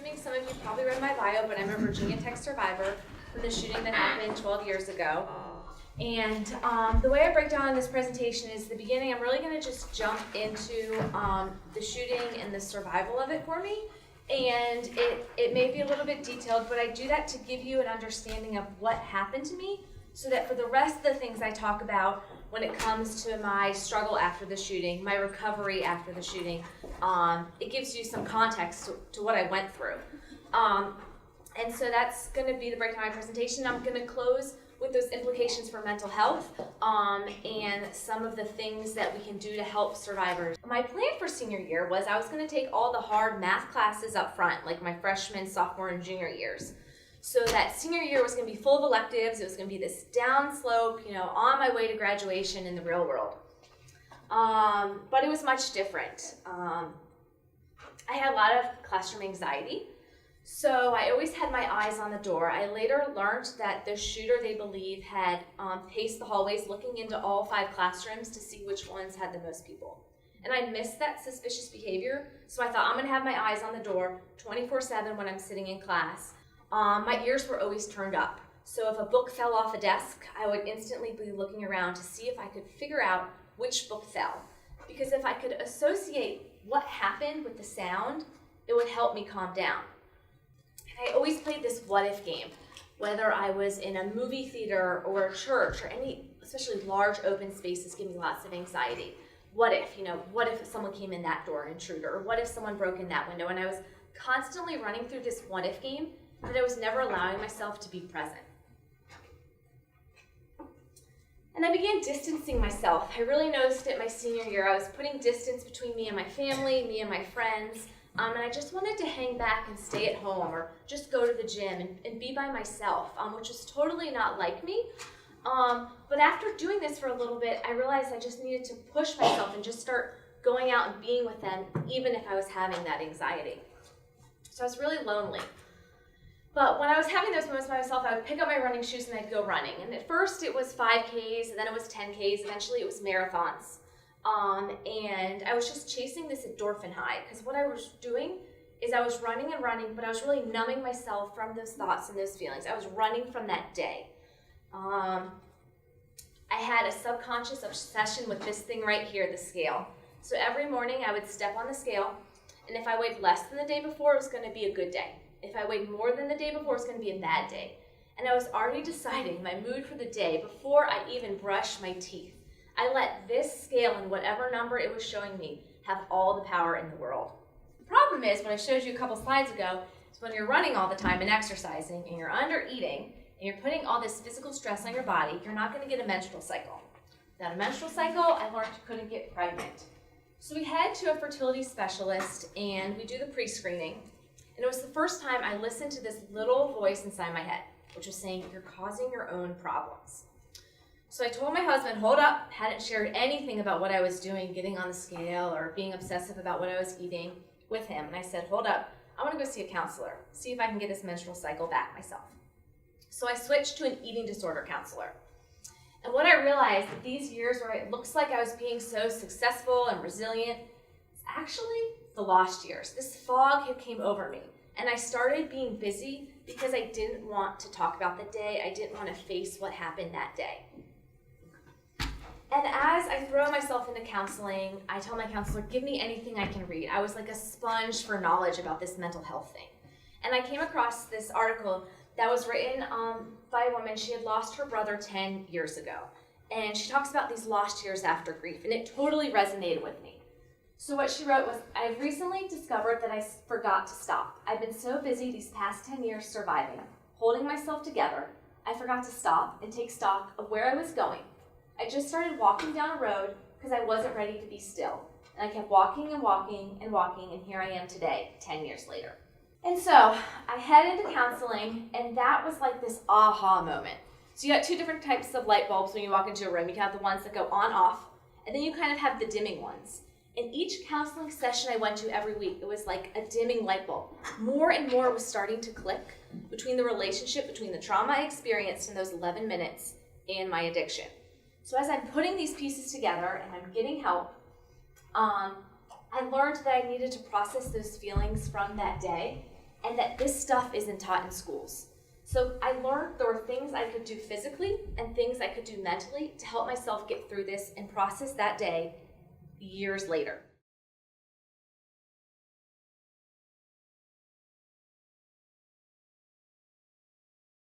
assuming some of you probably read my bio, but I'm a Virginia Tech survivor from the shooting that happened 12 years ago. And the way I break down in this presentation is the beginning. I'm really going to just jump into the shooting and the survival of it for me. And it may be a little bit detailed, but I do that to give you an understanding of what happened to me, so that for the rest of the things I talk about when it comes to my struggle after the shooting, my recovery after the shooting, it gives you some context to what I went through. And so that's going to be the breakdown of my presentation. I'm going to close with those implications for mental health and some of the things that we can do to help survivors. My plan for senior year was I was going to take all the hard math classes up front, like my freshman, sophomore, and junior years. So that senior year was going to be full of electives. It was going to be this down slope, on my way to graduation in the real world. But it was much different. I had a lot of classroom anxiety. So I always had my eyes on the door. I later learned that the shooter, they believe, had paced the hallways looking into all 5 classrooms to see which ones had the most people. And I missed that suspicious behavior, so I thought I'm gonna have my eyes on the door 24/7 when I'm sitting in class. My ears were always turned up. So if a book fell off a desk, I would instantly be looking around to see if I could figure out which book fell. Because if I could associate what happened with the sound, it would help me calm down. I always played this what-if game, whether I was in a movie theater or a church or any, especially large open spaces, give me lots of anxiety. What if someone came in that door, an intruder, or what if someone broke in that window? And I was constantly running through this what-if game, but I was never allowing myself to be present. And I began distancing myself. I really noticed it my senior year. I was putting distance between me and my family, me and my friends. And I just wanted to hang back and stay at home or just go to the gym and be by myself, which is totally not like me. But after doing this for a little bit, I realized I just needed to push myself and just start going out and being with them, even if I was having that anxiety. So I was really lonely. But when I was having those moments by myself, I would pick up my running shoes and I'd go running. And at first it was 5Ks, and then it was 10Ks, eventually it was marathons. And I was just chasing this endorphin high, because what I was doing is I was running and running, but I was really numbing myself from those thoughts and those feelings. I was running from that day. I had a subconscious obsession with this thing right here, the scale. So every morning I would step on the scale, and if I weighed less than the day before, it was going to be a good day. If I weighed more than the day before, it was going to be a bad day. And I was already deciding my mood for the day before I even brushed my teeth. I let this scale and whatever number it was showing me have all the power in the world. The problem is, what I showed you a couple slides ago, is when you're running all the time and exercising and you're under eating and you're putting all this physical stress on your body, you're not going to get a menstrual cycle. Without a menstrual cycle, I learned you couldn't get pregnant. So we head to a fertility specialist and we do the pre-screening. And it was the first time I listened to this little voice inside my head, which was saying, you're causing your own problems. So I told my husband, hold up, hadn't shared anything about what I was doing, getting on the scale or being obsessive about what I was eating with him. And I said, hold up, I want to go see a counselor, see if I can get this menstrual cycle back myself. So I switched to an eating disorder counselor. And what I realized that these years where it looks like I was being so successful and resilient, it's actually the lost years. This fog had came over me. And I started being busy because I didn't want to talk about the day. I didn't want to face what happened that day. And as I throw myself into counseling, I tell my counselor, give me anything I can read. I was like a sponge for knowledge about this mental health thing. And I came across this article that was written by a woman. She had lost her brother 10 years ago. And she talks about these lost years after grief, and it totally resonated with me. So what she wrote was, I've recently discovered that I forgot to stop. I've been so busy these past 10 years surviving, holding myself together, I forgot to stop and take stock of where I was going. I just started walking down a road because I wasn't ready to be still. And I kept walking and walking and walking, and here I am today, 10 years later. And so I headed into counseling, and that was like this aha moment. So you got 2 different types of light bulbs when you walk into a room. You can have the ones that go on, off, and then you kind of have the dimming ones. In each counseling session I went to every week, it was like a dimming light bulb. More and more was starting to click between the relationship between the trauma I experienced in those 11 minutes and my addiction. So as I'm putting these pieces together and I'm getting help, I learned that I needed to process those feelings from that day and that this stuff isn't taught in schools. So I learned there were things I could do physically and things I could do mentally to help myself get through this and process that day years later.